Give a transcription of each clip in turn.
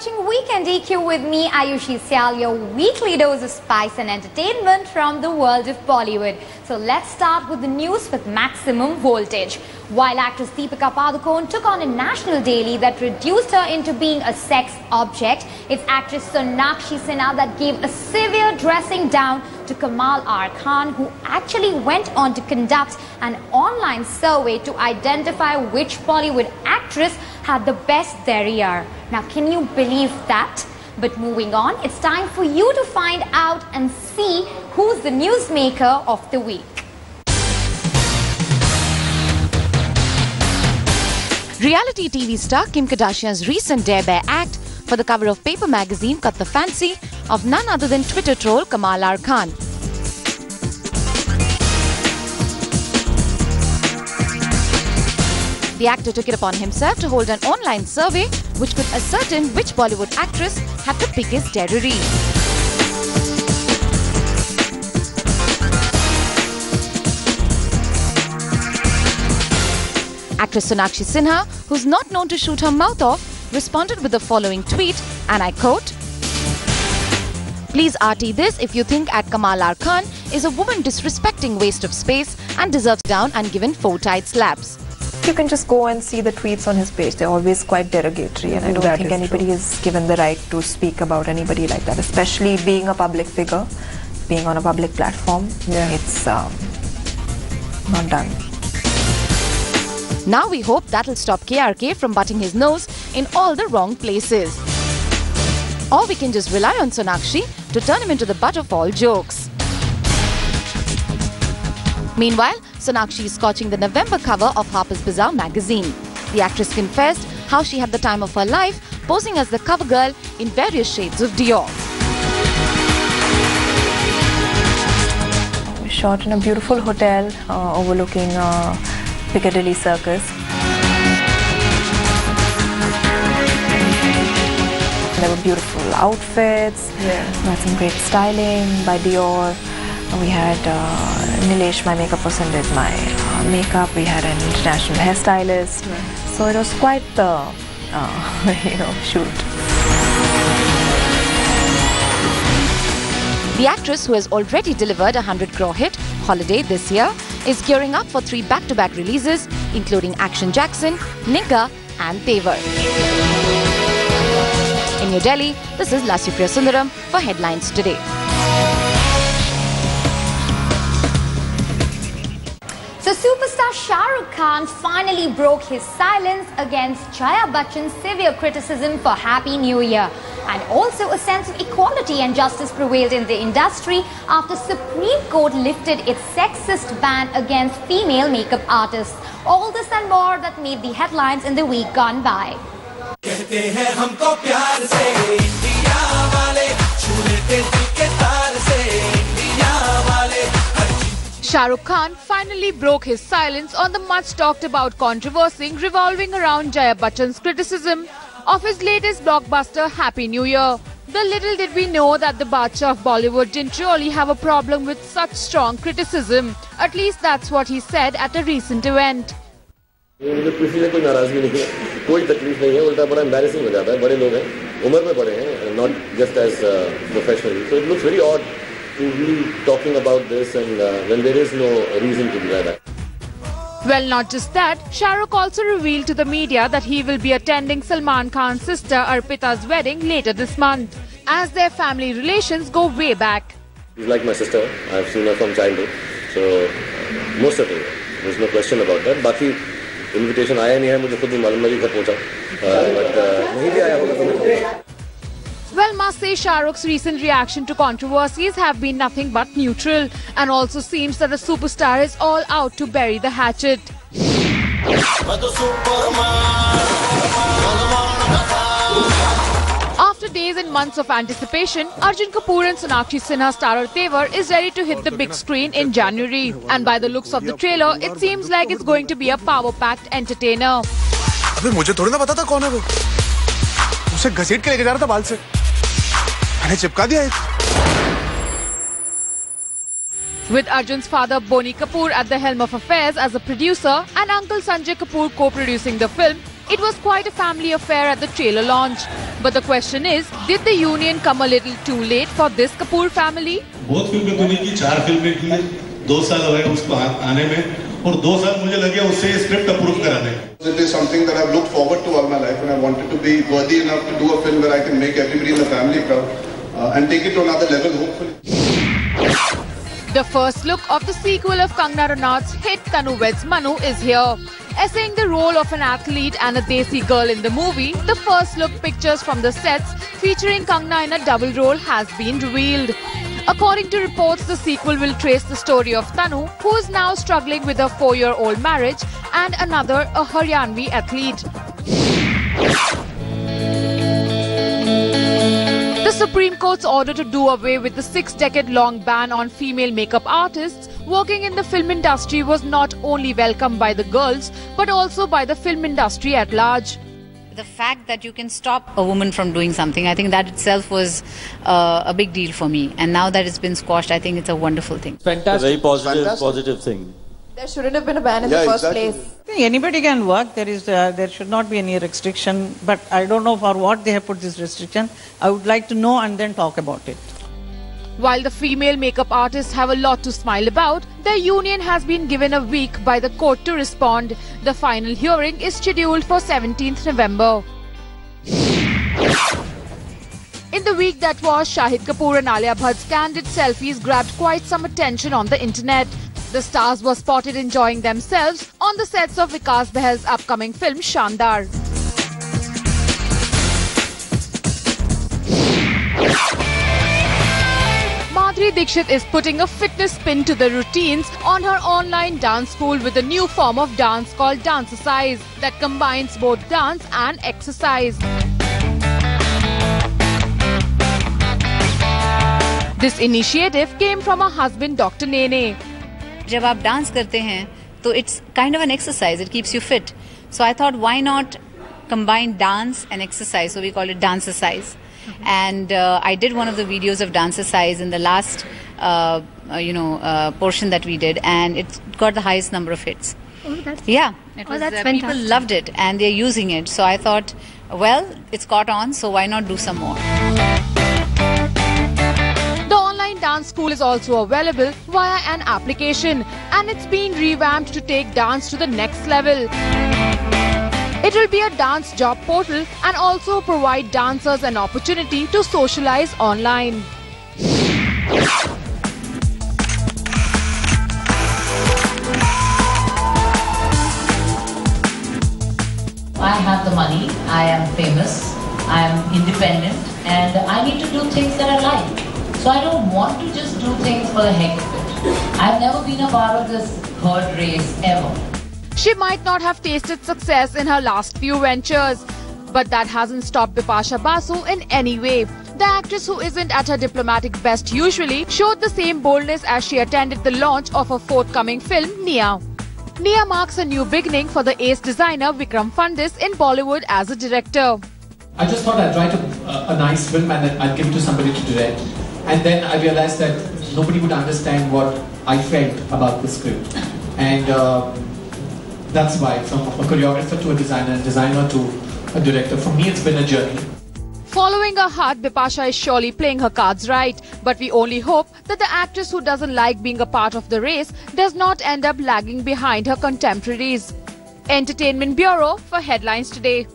watching Weekend EQ with me, Ayushi Syal, your weekly dose of spice and entertainment from the world of Bollywood. So let's start with the news with maximum voltage. While actress Deepika Padukone took on a national daily that reduced her into being a sex object, it's actress Sonakshi Sinha that gave a severe dressing down to Kamal R. Khan, who actually went on to conduct an online survey to identify which Bollywood actress had the best derriere. Now, can you believe that? But moving on, it's time for you to find out and see who's the newsmaker of the week. Reality TV star Kim Kardashian's recent Dare Bear act for the cover of Paper magazine caught the fancy of none other than Twitter troll Kamal R. Khan. The actor took it upon himself to hold an online survey which could ascertain which Bollywood actress had the biggest derriere. Actress Sonakshi Sinha, who's not known to shoot her mouth off, responded with the following tweet, and I quote, "Please RT this if you think at Kamal R. Khan is a woman disrespecting waste of space and deserves down and given 4 tight slaps." You can just go and see the tweets on his page. They're always quite derogatory, and I don't think anybody is given the right to speak about anybody like that, especially being a public figure, being on a public platform. It's not done. Now we hope that'll stop KRK from butting his nose in all the wrong places. Or we can just rely on Sonakshi to turn him into the butt of all jokes. Meanwhile, Sonakshi is scorching the November cover of Harper's Bazaar magazine. The actress confessed how she had the time of her life posing as the cover girl in various shades of Dior. We shot in a beautiful hotel overlooking Piccadilly Circus. There were beautiful outfits, got some great styling by Dior. We had Nilesh, my makeup person, did my makeup. We had an international hairstylist. So it was quite the, shoot. The actress, who has already delivered a 100 crore hit, Holiday, this year, is gearing up for 3 back-to-back releases, including Action Jackson, Nigga and Tevar. In New Delhi, this is Lasya Sundaram for Headlines Today. So superstar Shah Rukh Khan finally broke his silence against Jaya Bachchan's severe criticism for Happy New Year. And also a sense of equality and justice prevailed in the industry after Supreme Court lifted its sexist ban against female makeup artists. All this and more that made the headlines in the week gone by. Shah Rukh Khan finally broke his silence on the much talked about controversy revolving around Jaya Bachchan's criticism of his latest blockbuster Happy New Year. The little did we know that the Badshah of Bollywood didn't really have a problem with such strong criticism. At least that's what he said at a recent event. मुझे किसी से कोई नाराजगी नहीं है, कोई तकलीफ नहीं है, उल्टा बड़ा embarrassing हो जाता है, बड़े लोग हैं, उम्र में बड़े हैं, not just as professionally. So it looks very odd to be talking about this and when there is no reason to do that. Well, not just that, Shah Rukh also revealed to the media that he will be attending Salman Khan's sister Arpita's wedding later this month, as their family relations go way back. She's like my sister. I've seen her from childhood, so most certainly, there's no question about that. बाकी invitation आया नहीं है, मुझे खुद नहीं मालूम, मैं भी घर पहुंचा, but नहीं भी आया होगा तो मैं. Well, must say Shah Rukh's recent reaction to controversies have been nothing but neutral, and also seems that the superstar is all out to bury the hatchet. After days and months of anticipation, Arjun Kapoor and Sonakshi Sinha starrer Tevar is ready to hit the big screen in January. And by the looks of the trailer, it seems like it's going to be a power-packed entertainer. अबे मुझे थोड़ी ना पता था कौन है वो, उसे घसीट के लेके जा रहा था बाल से, मैंने चिपका दिया एक. With Arjun's father Boney Kapoor at the helm of affairs as a producer and uncle Sanjay Kapoor co-producing the film, It was quite a family affair at the trailer launch. But the question is, did the union come a little too late for this Kapoor family? बहुत फिल्में तो नहीं की, 4 फिल्में की, 2 साल हुए उसको आने में, और 2 साल मुझे लगे उससे स्क्रिप्ट अप्रूव कराने. It is something that I've looked forward to all my life, and I wanted to be worthy enough to do a film where I can make everybody in the family proud and take it to another level, hopefully. The first look of the sequel of Kangana Ranaut's hit Tanu Weds Manu is here. Essaying the role of an athlete and a Desi girl in the movie, the first look pictures from the sets featuring Kangana in a double role has been revealed. According to reports, the sequel will trace the story of Tanu, who is now struggling with a 4-year-old marriage, and another, a Haryanvi athlete. The Supreme Court's order to do away with the 6-decade-long ban on female makeup artists working in the film industry was not only welcomed by the girls, but also by the film industry at large. The fact that you can stop a woman from doing something, I think that itself was a big deal for me. And now that it's been squashed, I think it's a wonderful thing. Fantastic. A very positive thing. There shouldn't have been a ban in the first place. I think anybody can work. There should not be any restriction. But I don't know for what they have put this restriction. I would like to know and then talk about it. While the female makeup artists have a lot to smile about, their union has been given a week by the court to respond. The final hearing is scheduled for 17th November. In the week that was, Shahid Kapoor and Alia Bhatt's candid selfies grabbed quite some attention on the internet. The stars were spotted enjoying themselves on the sets of Vikas Bahal's upcoming film Shandar. Madhuri Dixit is putting a fitness spin to the routines on her online dance school with a new form of dance called Dancesize that combines both dance and exercise. This initiative came from her husband Dr. Nene. जब आप dance करते हैं तो it's kind of an exercise, it keeps you fit. So I thought, why not combine dance and exercise? So we call it Dancesize. And I did one of the videos of Dancesize in the last portion that we did, and it got the highest number of hits. Oh, that's fantastic. People loved it and they're using it. So I thought, well, it's caught on, so why not do some more? The online dance school is also available via an application, and it's been revamped to take dance to the next level. It will be a dance job portal and also provide dancers an opportunity to socialize online. I have the money, I am famous, I am independent, and I need to do things that I like. So I don't want to just do things for the heck of it. I've never been a part of this herd race ever. She might not have tasted success in her last few ventures, but that hasn't stopped Bipasha Basu in any way. The actress, who isn't at her diplomatic best usually, showed the same boldness as she attended the launch of her forthcoming film, Nia. Nia marks a new beginning for the ace designer Vikram Fundis in Bollywood as a director. I just thought I'd write a nice film and then I'd give it to somebody to direct. And then I realized that nobody would understand what I felt about the script. And that's why, from a choreographer to a designer, and designer to a director, for me it's been a journey. Following her heart, Bipasha is surely playing her cards right. But we only hope that the actress who doesn't like being a part of the race does not end up lagging behind her contemporaries. Entertainment Bureau for Headlines Today.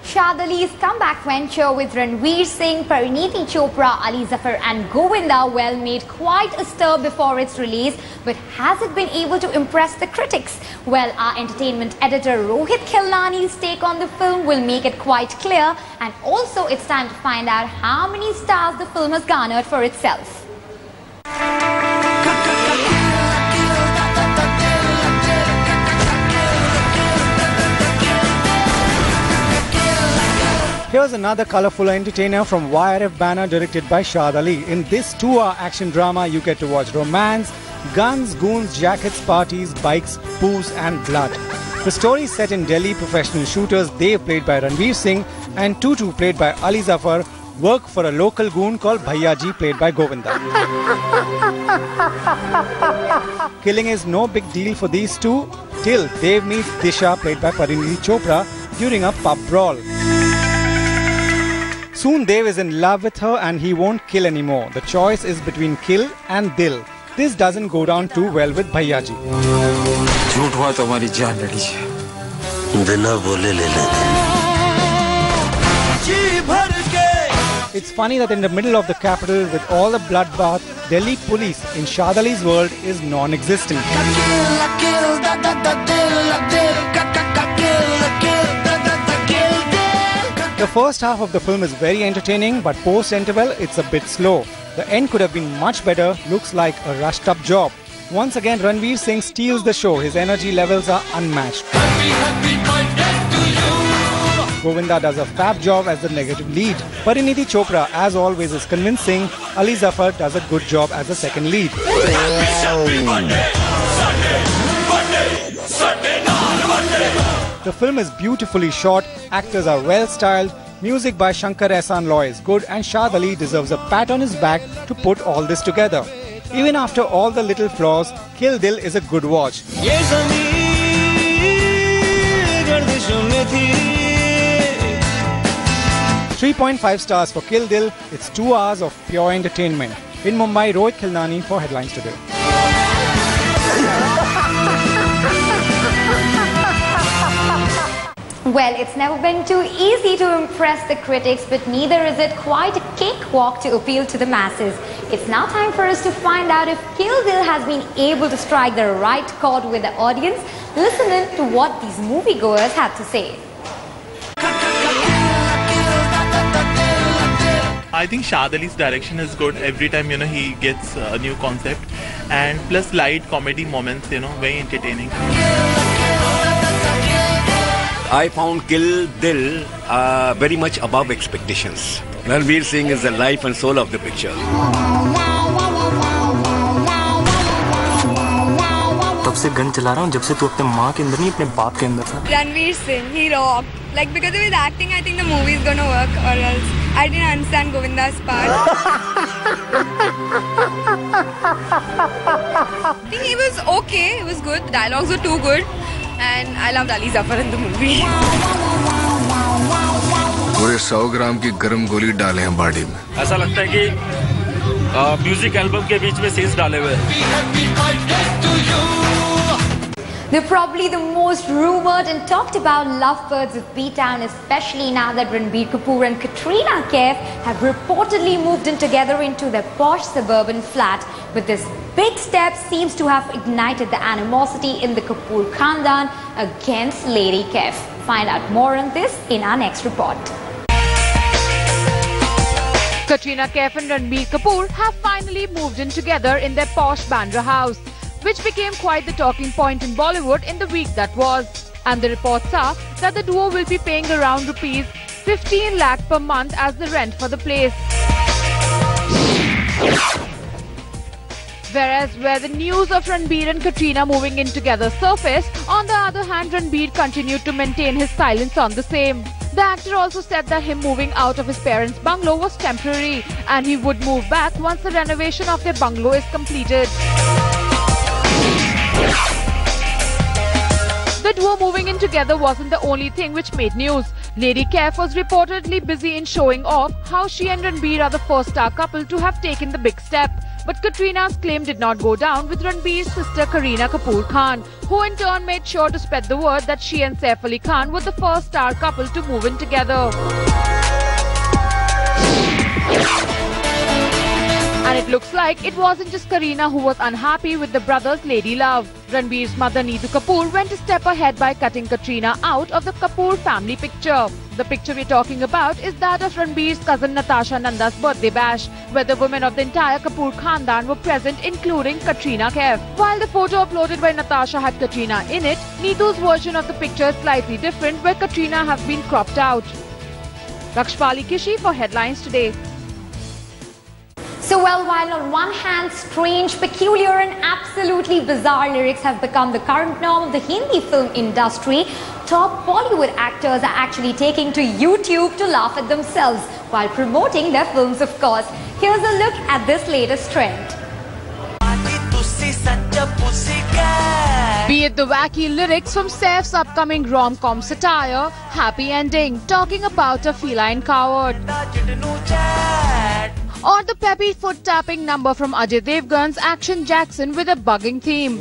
Shad Ali's comeback venture with Ranveer Singh, Parineeti Chopra, Ali Zafar and Govinda made quite a stir before its release. But has it been able to impress the critics? Well, our entertainment editor Rohit Khilnani's take on the film will make it quite clear. And also it's time to find out how many stars the film has garnered for itself. Here's another colourful entertainer from YRF banner directed by Shad Ali. In this 2-hour action drama, you get to watch romance, guns, goons, jackets, parties, bikes, poos and blood. The story is set in Delhi. Professional shooters Dev, played by Ranveer Singh, and Tutu, played by Ali Zafar, work for a local goon called Bhaiyaji, played by Govinda. Killing is no big deal for these two till Dev meets Disha, played by Parineeti Chopra, during a pub brawl. Soon Dev is in love with her and he won't kill anymore. The choice is between kill and dil. This doesn't go down too well with Bhaiya ji. झूठ हुआ तो हमारी जान लड़ी है। बिना बोले ले लेते। It's funny that in the middle of the capital with all the bloodbath, Delhi police in Shad Ali's world is non-existent. The first half of the film is very entertaining, but post-interval it's a bit slow. The end could have been much better, looks like a rushed-up job. Once again, Ranveer Singh steals the show. His energy levels are unmatched. Govinda does a fab job as the negative lead. Parineeti Chopra, as always, is convincing. Ali Zafar does a good job as the second lead. The film is beautifully shot, actors are well styled, music by Shankar Ehsaan Loy is good, and Shad Ali deserves a pat on his back to put all this together. Even after all the little flaws, Kill Dil is a good watch. 3.5 stars for Kill Dil. It's 2 hours of pure entertainment. In Mumbai, Rohit Khilnani for Headlines Today. Well, it's never been too easy to impress the critics, but neither is it quite a cakewalk to appeal to the masses. It's now time for us to find out if Kill Dil has been able to strike the right chord with the audience. Listen in to what these moviegoers had to say. I think Shad Ali's direction is good. Every time, he gets a new concept, and plus light comedy moments, very entertaining. I found Kill Dil very much above expectations. Ranveer Singh is the life and soul of the picture. तब से gun चला रहा हूँ जब से तू अपने माँ के अंदर नहीं अपने बाप के अंदर था. Ranveer Singh, he rocked. Like because of his acting, I think the movie is gonna work. Or else, I didn't understand Govinda's part. I think he was okay. It was good. The dialogues were too good. And I loved Ali Zafar in the movie. पूरे 100 ग्राम की गरम गोली डाले हैं body में. ऐसा लगता है कि म्यूजिक एल्बम के बीच में सीन्स डाले हुए हैं. They're probably the most rumored and talked about lovebirds of B-Town, especially now that Ranbir Kapoor and Katrina Kaif have reportedly moved in together into their posh suburban flat. But this big step seems to have ignited the animosity in the Kapoor Khandan against Lady Kaif. Find out more on this in our next report. Katrina Kaif and Ranbir Kapoor have finally moved in together in their posh Bandra house, which became quite the talking point in Bollywood in the week that was. And the reports are that the duo will be paying around rupees 15 lakh per month as the rent for the place. Whereas where the news of Ranbir and Katrina moving in together surfaced, on the other hand, Ranbir continued to maintain his silence on the same. The actor also said that him moving out of his parents' bungalow was temporary and he would move back once the renovation of their bungalow is completed. The duo moving in together wasn't the only thing which made news. Lady Kaif was reportedly busy in showing off how she and Ranbir are the first star couple to have taken the big step. But Katrina's claim did not go down with Ranbir's sister Kareena Kapoor Khan, who in turn made sure to spread the word that she and Saif Ali Khan were the first star couple to move in together. And it looks like it wasn't just Kareena who was unhappy with the brothers' lady love. Ranbir's mother Neetu Kapoor went a step ahead by cutting Katrina out of the Kapoor family picture. The picture we're talking about is that of Ranbir's cousin Natasha Nanda's birthday bash, where the women of the entire Kapoor Khandan were present, including Katrina Kaif. While the photo uploaded by Natasha had Katrina in it, Neetu's version of the picture is slightly different, where Katrina has been cropped out. Rakshpali Kishi for Headlines Today. So well, while on one hand, strange, peculiar and absolutely bizarre lyrics have become the current norm of the Hindi film industry, top Bollywood actors are actually taking to YouTube to laugh at themselves while promoting their films, of course. Here's a look at this latest trend. Be it the wacky lyrics from Saif's upcoming rom-com satire, Happy Ending, talking about a feline coward, or the peppy foot-tapping number from Ajay Devgan's Action Jackson with a bugging theme.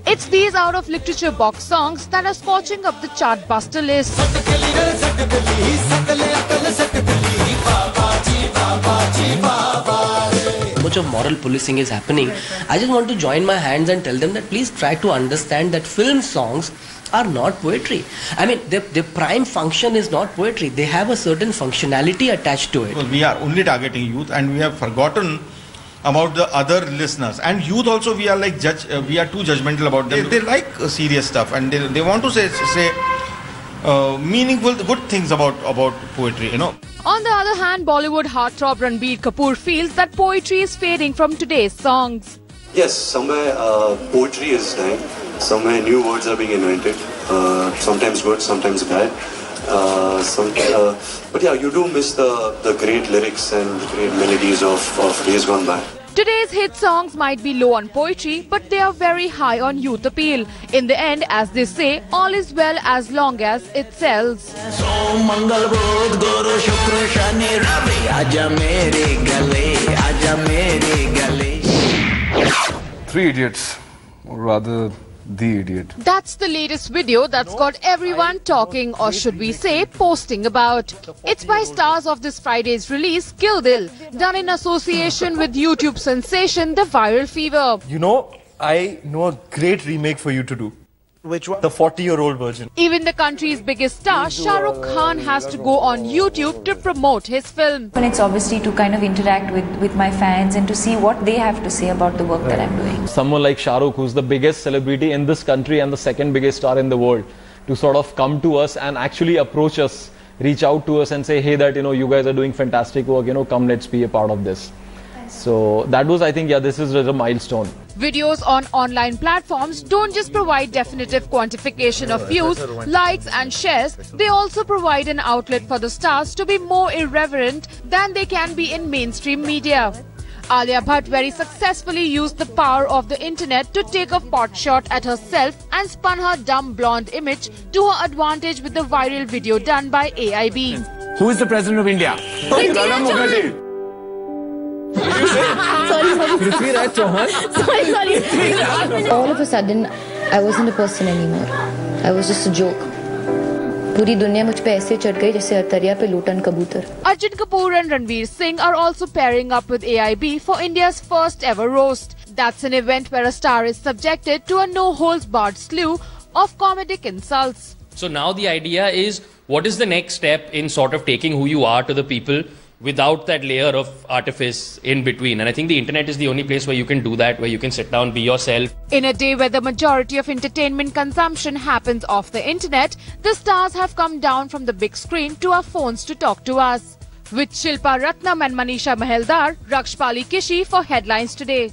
It's these out-of-literature box songs that are scorching up the chart-buster list. Much of moral policing is happening. I just want to join my hands and tell them that please try to understand that film songs are not poetry. I mean, their prime function is not poetry. They have a certain functionality attached to it. Well, we are only targeting youth, and we have forgotten about the other listeners. And youth also, we are like we are too judgmental about them. They like serious stuff, and they want to say meaningful, good things about poetry, you know. On the other hand, Bollywood heartthrob Ranbir Kapoor feels that poetry is fading from today's songs. Yes, somewhere poetry is dying. Somewhere new words are being invented. Sometimes good, sometimes bad. But yeah, you do miss the great lyrics and the great melodies of days gone by. Today's hit songs might be low on poetry, but they are very high on youth appeal. In the end, as they say, all is well as long as it sells. Three Idiots, or rather, The Idiot. That's the latest video that's got everyone talking, or should we say, posting about. It's by stars of this Friday's release, Kill Dil, done in association with YouTube sensation The Viral Fever. You know, I know a great remake for you to do. Which one? The 40-year-old version. Even the country's biggest star, Shah Rukh Khan, has to go on YouTube to promote his film. And it's obviously to kind of interact with my fans and to see what they have to say about the work that I'm doing. Someone like Shah Rukh, who's the biggest celebrity in this country and the second biggest star in the world, to sort of come to us and actually approach us, reach out to us and say, hey, that, you know, you guys are doing fantastic work, you know, come, let's be a part of this. So that was, I think, yeah, this is a milestone. Videos on online platforms don't just provide definitive quantification of views, likes and shares, they also provide an outlet for the stars to be more irreverent than they can be in mainstream media. Alia Bhatt very successfully used the power of the internet to take a pot shot at herself and spun her dumb blonde image to her advantage with the viral video done by AIB. Who is the President of India? Sorry. All of a sudden, I wasn't a person anymore. I was just a joke. पूरी दुनिया मुझ पे ऐसे चढ़ गई जैसे अरतरिया पे लूटन कबूतर. Arjun Kapoor and Ranveer Singh are also pairing up with AIB for India's first ever roast. That's an event where a star is subjected to a no-holds-barred slew of comedic insults. So now the idea is, what is the next step in sort of taking who you are to the people without that layer of artifice in between? And I think the internet is the only place where you can do that, where you can sit down, be yourself. In a day where the majority of entertainment consumption happens off the internet, the stars have come down from the big screen to our phones to talk to us. With Shilpa Ratnam and Manisha Maheldar, Rakshpali Kishi for Headlines Today.